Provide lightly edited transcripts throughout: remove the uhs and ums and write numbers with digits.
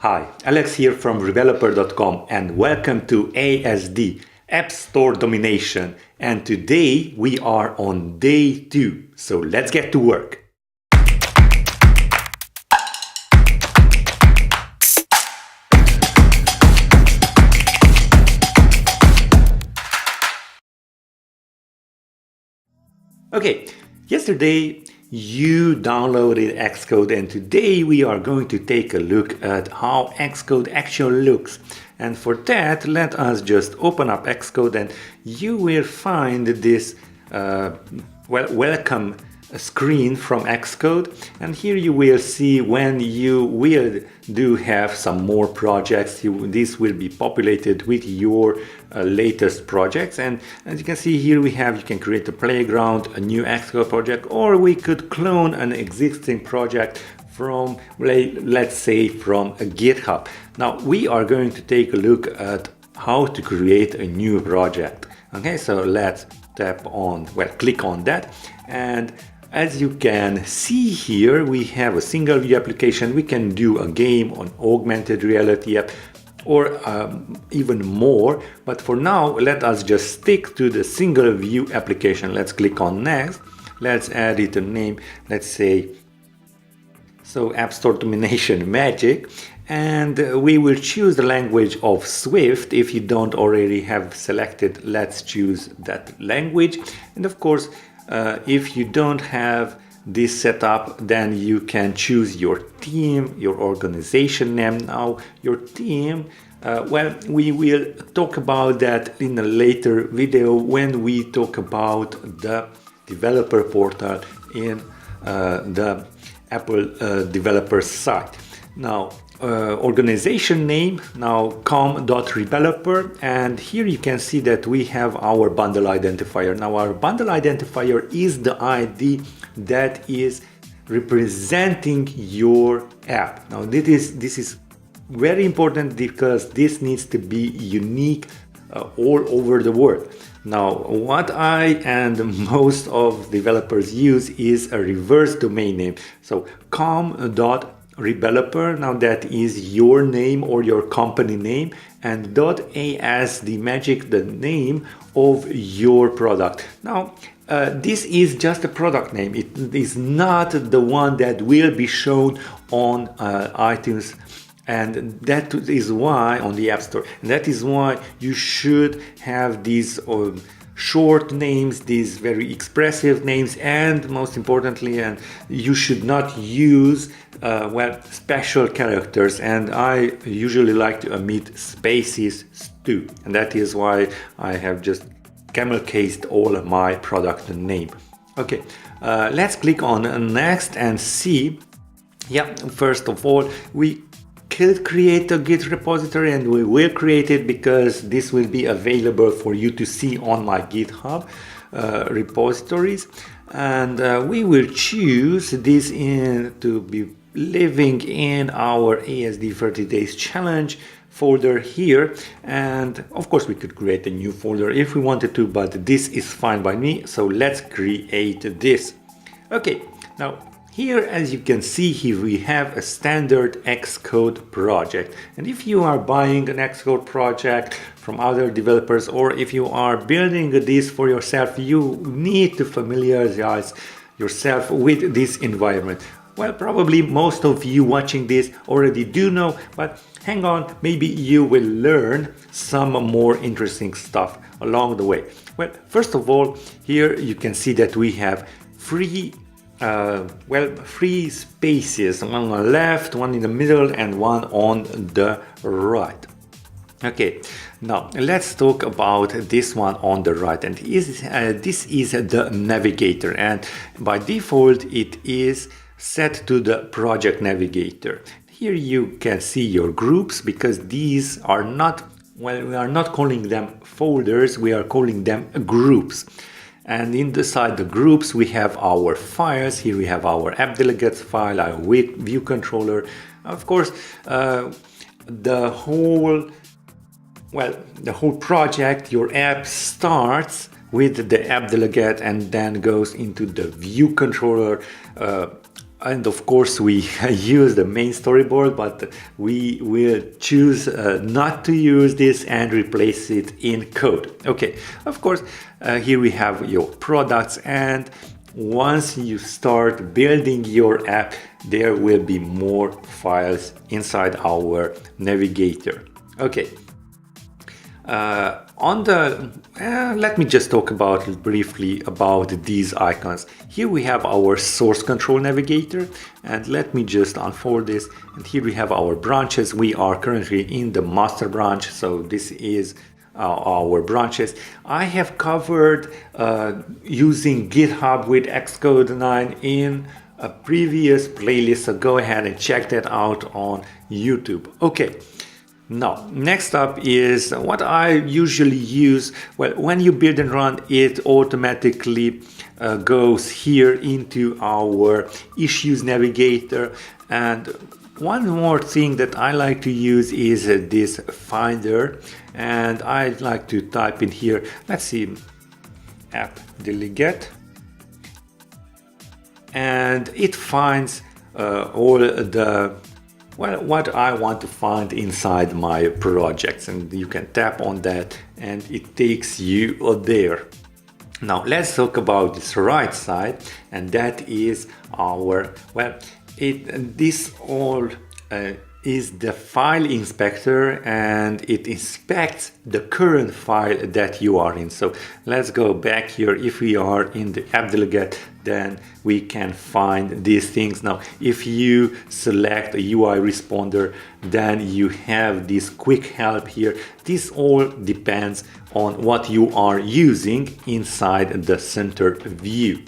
Hi, Alex here from Rebeloper.com and welcome to ASD, App Store Domination. And today we are on day 2, so let's get to work. Okay, yesterday you downloaded Xcode and today we are going to take a look at how Xcode actually looks. And for that, let us just open up Xcode and you will find this welcome screen from Xcode, and here you will see when you will have some more projects, this will be populated with your latest projects. And as you can see here, you can create a playground, a new Xcode project, or we could clone an existing project from, let's say, from a GitHub. Now we are going to take a look at how to create a new project. Okay, so let's click on that, and as you can see here, we have a single view application. We can do a game on augmented reality app or even more, but for now let us just stick to the single view application. Let's click on next. Let's add it a name, let's say so App Store Domination Magic, and we will choose the language of Swift. If you don't already have selected, let's choose that language. And of course, if you don't have this set up, then you can choose your theme, your organization name. Now your theme, we will talk about that in a later video when we talk about the developer portal in the Apple developer site. Now organization name, now com.rebeloper, and here you can see that we have our bundle identifier. Now our bundle identifier is the ID that is representing your app. Now this is very important because this needs to be unique all over the world. Now what I and most of developers use is a reverse domain name. So com.rebeloper, now that is your name or your company name, and .asd magic, the name of your product. Now this is just a product name. It is not the one that will be shown on iTunes, and that is why on the App Store, and that is why you should have these short names, these very expressive names, and most importantly, and you should not use special characters, and I usually like to omit spaces too, and that is why I have just camel cased all of my product name. Okay, let's click on next and see. Yeah, first of all, we could create a Git repository, and we will create it because this will be available for you to see on my GitHub repositories, and we will choose this to be living in our ASD 30 days challenge folder here. And of course we could create a new folder if we wanted to, but this is fine by me, so let's create this. Okay, now here, as you can see here, we have a standard Xcode project. And if you are buying an Xcode project from other developers, or if you are building this for yourself, you need to familiarize yourself with this environment. Well, probably most of you watching this already do know, but hang on, maybe you will learn some more interesting stuff along the way. Well, first of all, here you can see that we have three spaces, one on the left, one in the middle, and one on the right. Okay, now let's talk about this one on the right, and this is the navigator, and by default it is set to the project navigator. Here you can see your groups, because these are not, we are not calling them folders, we are calling them groups. And inside the groups we have our files. Here we have our app delegates file, our view controller. Of course, the whole project, your app starts with the app delegate and then goes into the view controller And of course we use the main storyboard, but we will choose not to use this and replace it in code. Okay, of course, here we have your products, and once you start building your app, there will be more files inside our navigator. Okay. Let me just talk briefly about these icons. Here we have our source control navigator, and let me just unfold this. And here we have our branches. We are currently in the master branch, so this is our branches. I have covered using GitHub with Xcode 9 in a previous playlist, so go ahead and check that out on YouTube. Okay. Now, next up is what I usually use. Well, when you build and run, it automatically goes here into our issues navigator. And one more thing that I like to use is this finder. And I like to type in here, let's see, app delegate. And it finds all the what I want to find inside my projects, and you can tap on that and it takes you there. Now let's talk about this right side, and that is our, this all is the file inspector, and it inspects the current file that you are in. So let's go back here. If we are in the app delegate, then we can find these things. Now, if you select a UI responder, then you have this quick help here. This all depends on what you are using inside the center view.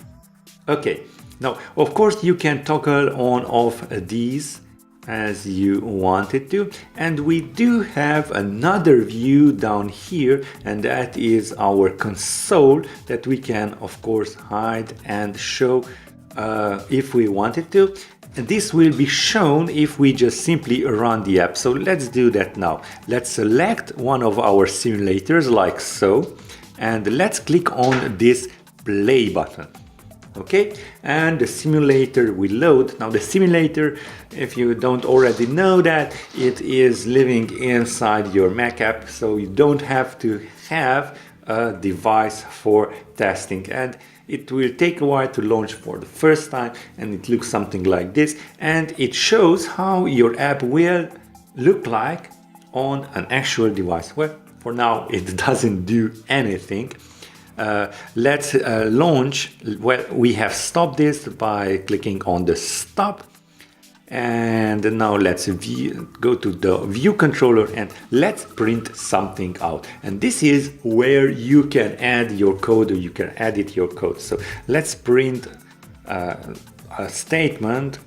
Okay, now, of course, you can toggle on off these as you wanted to, and we do have another view down here, and that is our console that we can of course hide and show if we wanted to. And this will be shown if we just simply run the app. So let's do that now. Let's select one of our simulators like so, and let's click on this play button. Okay, and the simulator will load. Now the simulator, if you don't already know that, it is living inside your Mac app, so you don't have to have a device for testing, and it will take a while to launch for the first time, and it looks something like this, and it shows how your app will look like on an actual device. Well, for now it doesn't do anything. Let's launch. Well, we have stopped this by clicking on the stop, and now let's go to the view controller and let's print something out. And this is where you can add your code, or you can edit your code. So let's print a statement.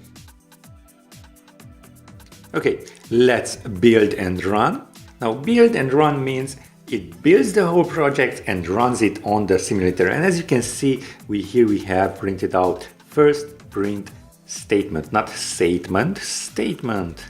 Okay, let's build and run. Now build and run means it builds the whole project and runs it on the simulator. And as you can see, here we have printed out first print statement, not statement, statement.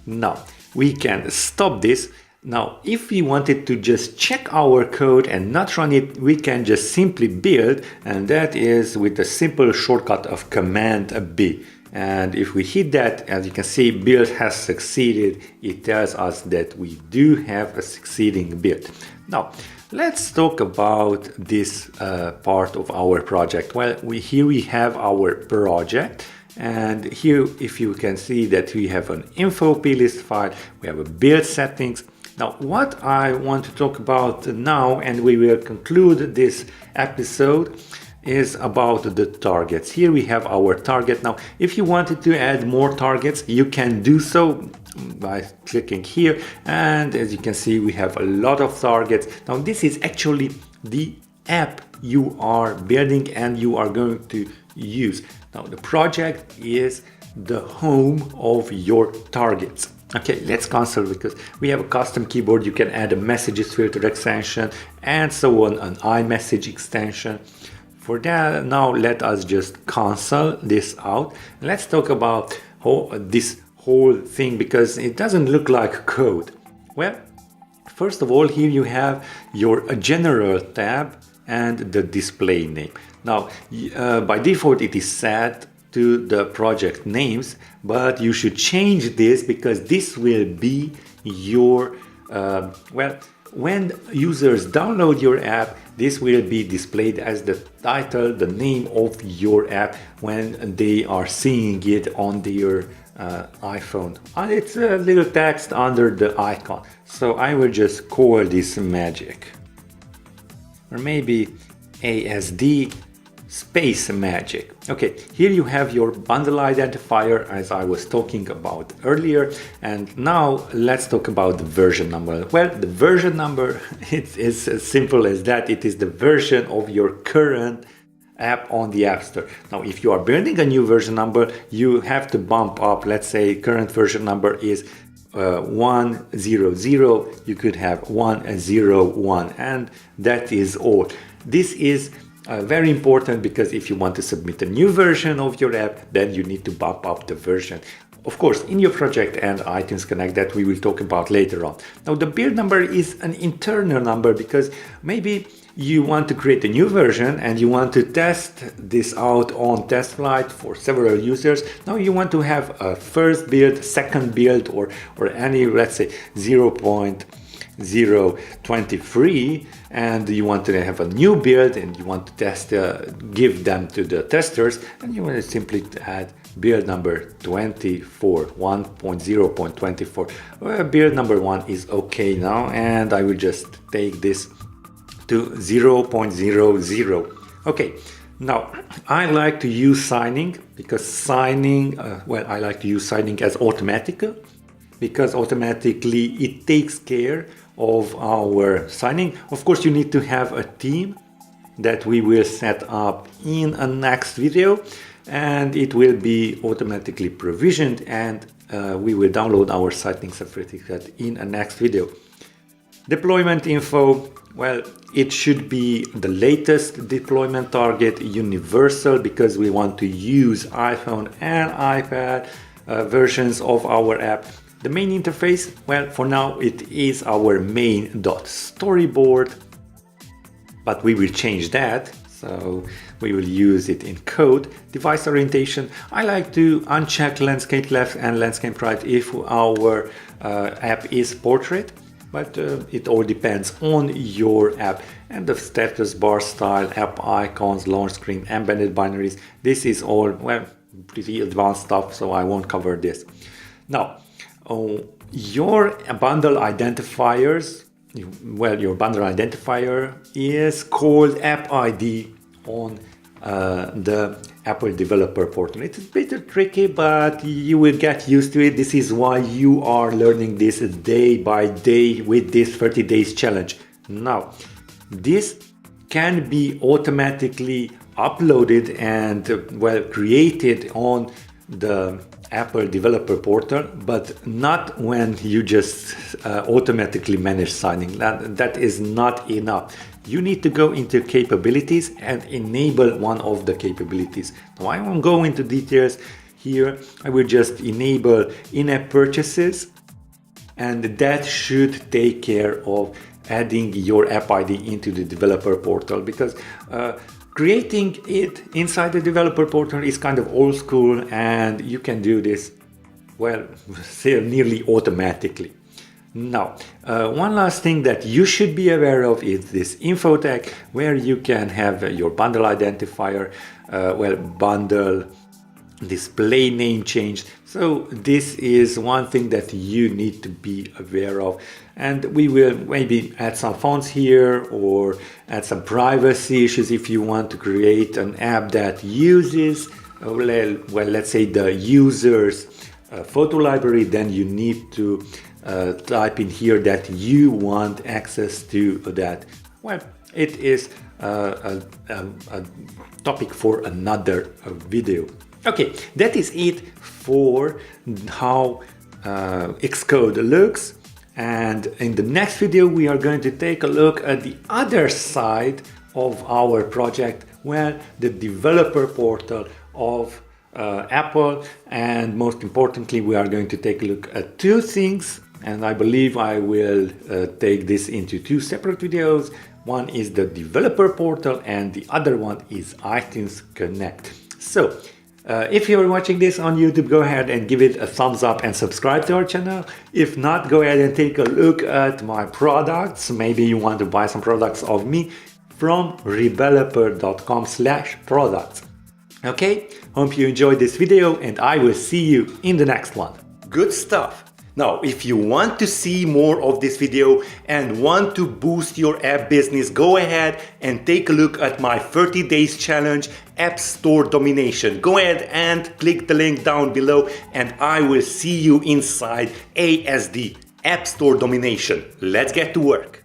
Now we can stop this. Now, if we wanted to just check our code and not run it, we can just simply build, and that is with the simple shortcut of Command B. And if we hit that, as you can see, build has succeeded. It tells us that we do have a succeeding build. Now, let's talk about this part of our project. Well, here we have our project. And here, if you can see that we have an info plist file, we have a build settings. Now, what I want to talk about now, and we will conclude this episode, is about the targets. Here we have our target. Now, if you wanted to add more targets, you can do so by clicking here. And as you can see, we have a lot of targets. Now, this is actually the app you are building and you are going to use. Now, the project is the home of your targets. Okay, let's cancel, because we have a custom keyboard. You can add a messages filter extension and so on, an iMessage extension. For that, now let us just cancel this out. Let's talk about this whole thing, because it doesn't look like code. Well, first of all, here you have your general tab and the display name. Now, by default, it is set to the project names, but you should change this because this will be your, well, when users download your app, this will be displayed as the title, the name of your app when they are seeing it on their iPhone. And it's a little text under the icon. So I will just call this magic. Or maybe ASD space magic. Okay, here you have your bundle identifier as I was talking about earlier, and now let's talk about the version number. Well, the version number, it is as simple as that. It is the version of your current app on the App Store. Now, if you are building a new version number, you have to bump up. Let's say current version number is 100, you could have 101, and that is all. This is very important because if you want to submit a new version of your app, then you need to bump up the version. Of course, in your project and iTunes Connect, that we will talk about later on. Now, the build number is an internal number because maybe you want to create a new version and you want to test this out on test flight for several users. Now you want to have a first build, second build, or any, let's say 0.023, and you want to have a new build and you want to test, give them to the testers, and you want to simply add build number 24, 1.0.24. Well, build number 1 is okay now, and I will just take this to 0.00. Okay, now I like to use signing because signing, I like to use signing as automatic because automatically it takes care of our signing. Of course, you need to have a team that we will set up in a next video, and it will be automatically provisioned, and we will download our signing certificate in a next video. Deployment info, well, it should be the latest deployment target, universal, because we want to use iPhone and iPad versions of our app. The main interface, well, for now it is our main.storyboard, but we will change that, so we will use it in code. Device orientation, I like to uncheck landscape left and landscape right if our app is portrait, but it all depends on your app. And the status bar style, app icons, launch screen, embedded binaries, this is all, well, pretty advanced stuff, so I won't cover this. Now, your bundle identifiers, well, your bundle identifier is called App ID on the Apple Developer Portal. It's a bit tricky, but you will get used to it. This is why you are learning this day by day with this 30 days challenge. Now, this can be automatically uploaded and, well, created on the Apple Developer Portal, but not when you just automatically manage signing. That is not enough. You need to go into capabilities and enable one of the capabilities. Now, I won't go into details here. I will just enable in-app purchases, and that should take care of adding your App ID into the Developer Portal, because creating it inside the Developer Portal is kind of old school, and you can do this, well, say nearly automatically. Now, one last thing that you should be aware of is this info tag, where you can have your bundle identifier, bundle display name changed. So this is one thing that you need to be aware of, and we will maybe add some fonts here or add some privacy issues if you want to create an app that uses let's say the user's photo library. Then you need to type in here that you want access to that. Well, it is a topic for another video. Okay, that is it for how Xcode looks, and in the next video we are going to take a look at the other side of our project, where the developer portal of Apple, and most importantly we are going to take a look at two things, and I believe I will take this into two separate videos. One is the developer portal and the other one is iTunes Connect. So If you're watching this on YouTube, go ahead and give it a thumbs up and subscribe to our channel. If not, go ahead and take a look at my products. Maybe you want to buy some products of me from rebeloper.com/products. Okay, hope you enjoyed this video and I will see you in the next one. Good stuff! Now, if you want to see more of this video and want to boost your app business, go ahead and take a look at my 30 days challenge, App Store Domination. Go ahead and click the link down below and I will see you inside ASD, App Store Domination. Let's get to work.